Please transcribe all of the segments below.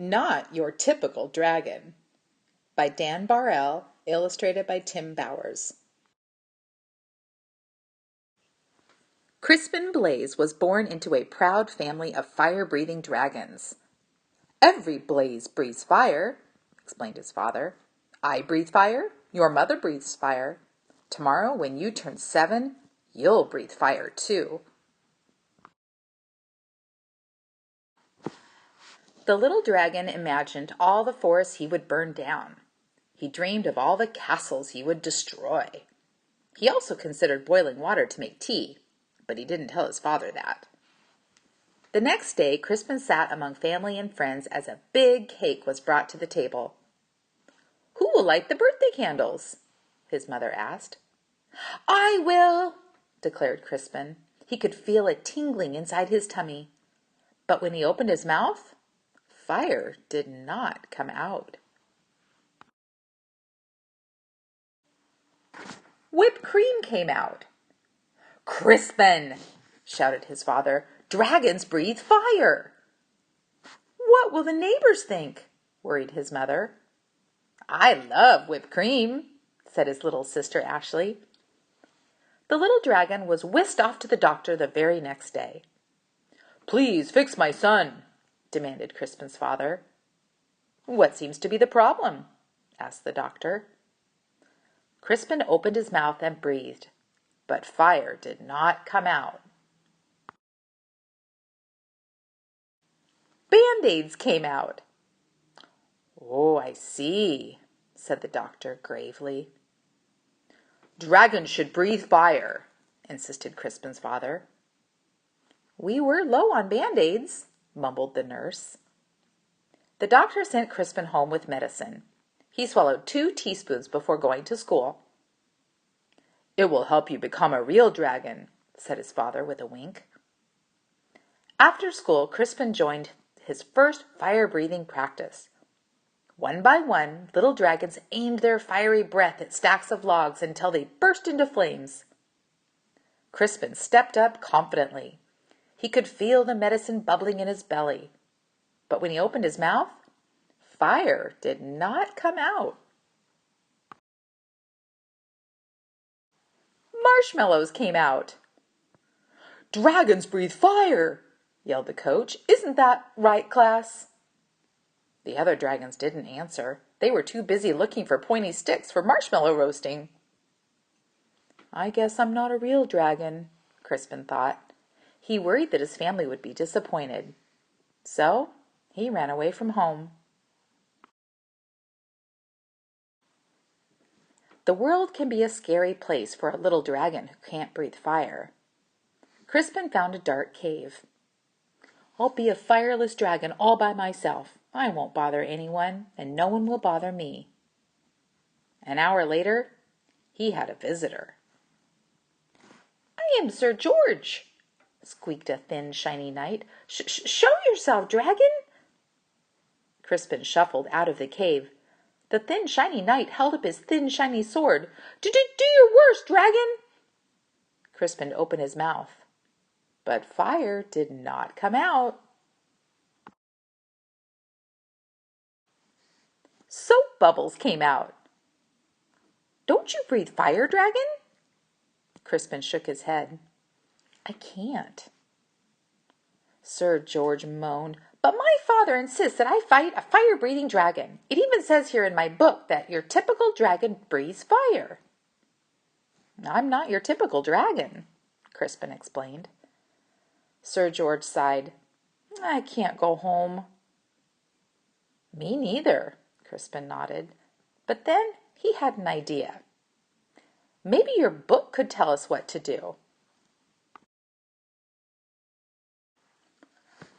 Not Your Typical Dragon by Dan Barrell, illustrated by Tim Bowers. Crispin Blaze was born into a proud family of fire-breathing dragons. "Every blaze breathes fire," explained his father. "I breathe fire, your mother breathes fire. Tomorrow, when you turn 7, you'll breathe fire too." The little dragon imagined all the forests he would burn down. He dreamed of all the castles he would destroy. He also considered boiling water to make tea, but he didn't tell his father that. The next day, Crispin sat among family and friends as a big cake was brought to the table. "Who will light the birthday candles?" his mother asked. "I will," declared Crispin. He could feel a tingling inside his tummy. But when he opened his mouth, fire did not come out. Whipped cream came out. "Crispin!" shouted his father. "Dragons breathe fire!" "What will the neighbors think?" worried his mother. "I love whipped cream," said his little sister Ashley. The little dragon was whisked off to the doctor the very next day. "Please fix my son," demanded Crispin's father. "What seems to be the problem?" asked the doctor. Crispin opened his mouth and breathed, but fire did not come out. Band-Aids came out. "Oh, I see," said the doctor gravely. "Dragons should breathe fire," insisted Crispin's father. "We were low on Band-Aids," mumbled the nurse. The doctor sent Crispin home with medicine. He swallowed 2 teaspoons before going to school. "It will help you become a real dragon," said his father with a wink. After school, Crispin joined his first fire-breathing practice. One by one, little dragons aimed their fiery breath at stacks of logs until they burst into flames. Crispin stepped up confidently. He could feel the medicine bubbling in his belly. But when he opened his mouth, fire did not come out. Marshmallows came out. "Dragons breathe fire!" yelled the coach. "Isn't that right, class?" The other dragons didn't answer. They were too busy looking for pointy sticks for marshmallow roasting. "I guess I'm not a real dragon," Crispin thought. He worried that his family would be disappointed. So he ran away from home. The world can be a scary place for a little dragon who can't breathe fire. Crispin found a dark cave. "I'll be a fireless dragon all by myself. I won't bother anyone, and no one will bother me." An hour later, he had a visitor. "I am Sir George," squeaked a thin, shiny knight. Show yourself, dragon." Crispin shuffled out of the cave. The thin, shiny knight held up his thin, shiny sword. Do your worst, dragon." Crispin opened his mouth, but fire did not come out. Soap bubbles came out. "Don't you breathe fire, dragon?" Crispin shook his head. "I can't." Sir George moaned. "But my father insists that I fight a fire-breathing dragon. It even says here in my book that your typical dragon breathes fire." "I'm not your typical dragon," Crispin explained. Sir George sighed. "I can't go home." "Me neither," Crispin nodded. But then he had an idea. "Maybe your book could tell us what to do."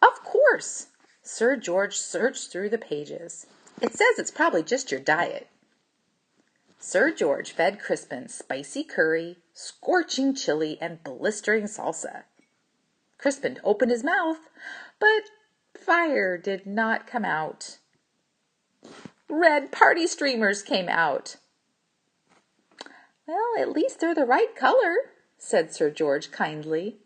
"Of course." Sir George searched through the pages. "It says it's probably just your diet." Sir George fed Crispin spicy curry, scorching chili, and blistering salsa. Crispin opened his mouth, but fire did not come out. Red party streamers came out. "Well, at least they're the right color," said Sir George kindly.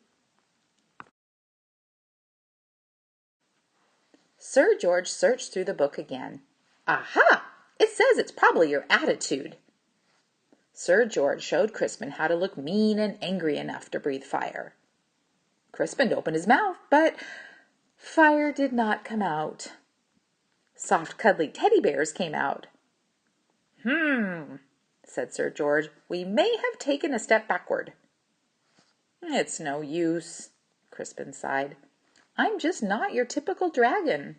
Sir George searched through the book again. Aha! It says it's probably your attitude. Sir George showed Crispin how to look mean and angry enough to breathe fire. Crispin opened his mouth, but fire did not come out. Soft, cuddly teddy bears came out. Said Sir George, we may have taken a step backward. It's no use, Crispin sighed. I'm just not your typical dragon.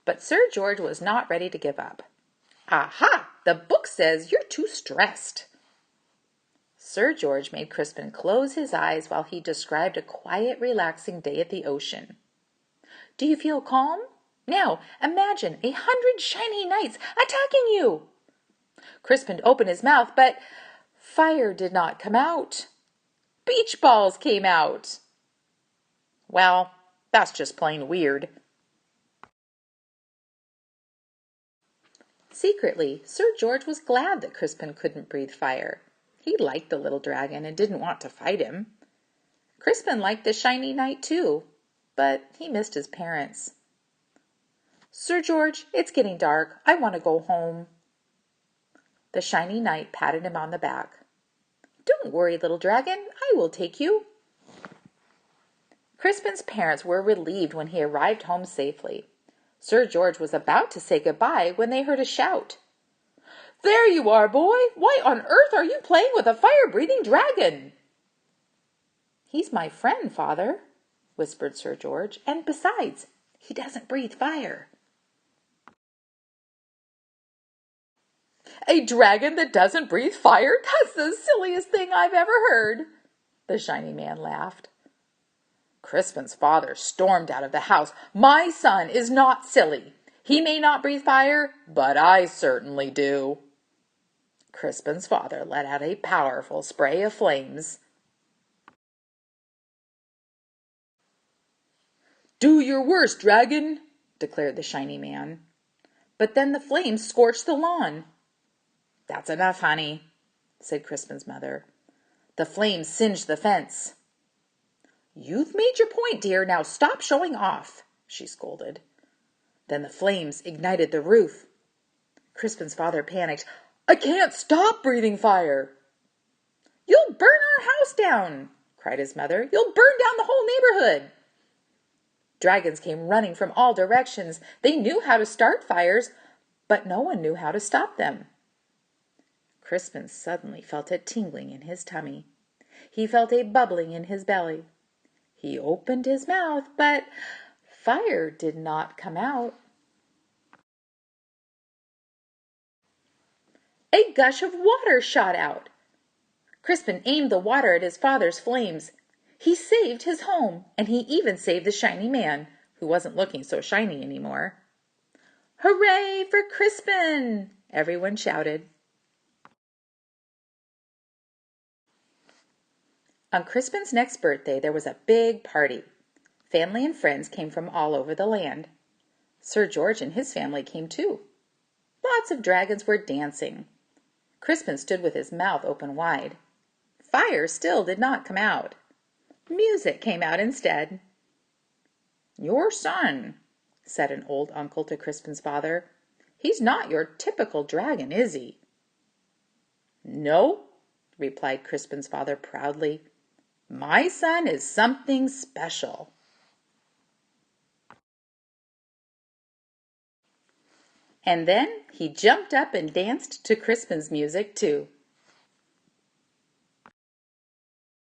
But Sir George was not ready to give up. Aha! The book says you're too stressed. Sir George made Crispin close his eyes while he described a quiet, relaxing day at the ocean. Do you feel calm? Now, imagine 100 shiny knights attacking you. Crispin opened his mouth, but fire did not come out. Beach balls came out. Well, that's just plain weird. Secretly, Sir George was glad that Crispin couldn't breathe fire. He liked the little dragon and didn't want to fight him. Crispin liked the shiny knight too, but he missed his parents. Sir George, it's getting dark. I want to go home. The shiny knight patted him on the back. Don't worry, little dragon. I will take you. Crispin's parents were relieved when he arrived home safely. Sir George was about to say goodbye when they heard a shout. There you are, boy! Why on earth are you playing with a fire-breathing dragon? He's my friend, Father, whispered Sir George, and besides, he doesn't breathe fire. A dragon that doesn't breathe fire? That's the silliest thing I've ever heard, the shiny man laughed. Crispin's father stormed out of the house. My son is not silly. He may not breathe fire, but I certainly do. Crispin's father let out a powerful spray of flames. Do your worst, dragon, declared the shiny man. But then the flames scorched the lawn. That's enough, honey, said Crispin's mother. The flames singed the fence. You've made your point, dear. Now stop showing off, she scolded. Then the flames ignited the roof. Crispin's father panicked. I can't stop breathing fire. You'll burn our house down, cried his mother. You'll burn down the whole neighborhood. Dragons came running from all directions. They knew how to start fires, but no one knew how to stop them. Crispin suddenly felt a tingling in his tummy. He felt a bubbling in his belly. He opened his mouth, but fire did not come out. A gush of water shot out. Crispin aimed the water at his father's flames. He saved his home, and he even saved the shiny man, who wasn't looking so shiny anymore. Hooray for Crispin! Everyone shouted. On Crispin's next birthday, there was a big party. Family and friends came from all over the land. Sir George and his family came too. Lots of dragons were dancing. Crispin stood with his mouth open wide. Fire still did not come out. Music came out instead. Your son, said an old uncle to Crispin's father. He's not your typical dragon, is he? No, replied Crispin's father proudly. My son is something special. And then he jumped up and danced to Crispin's music too.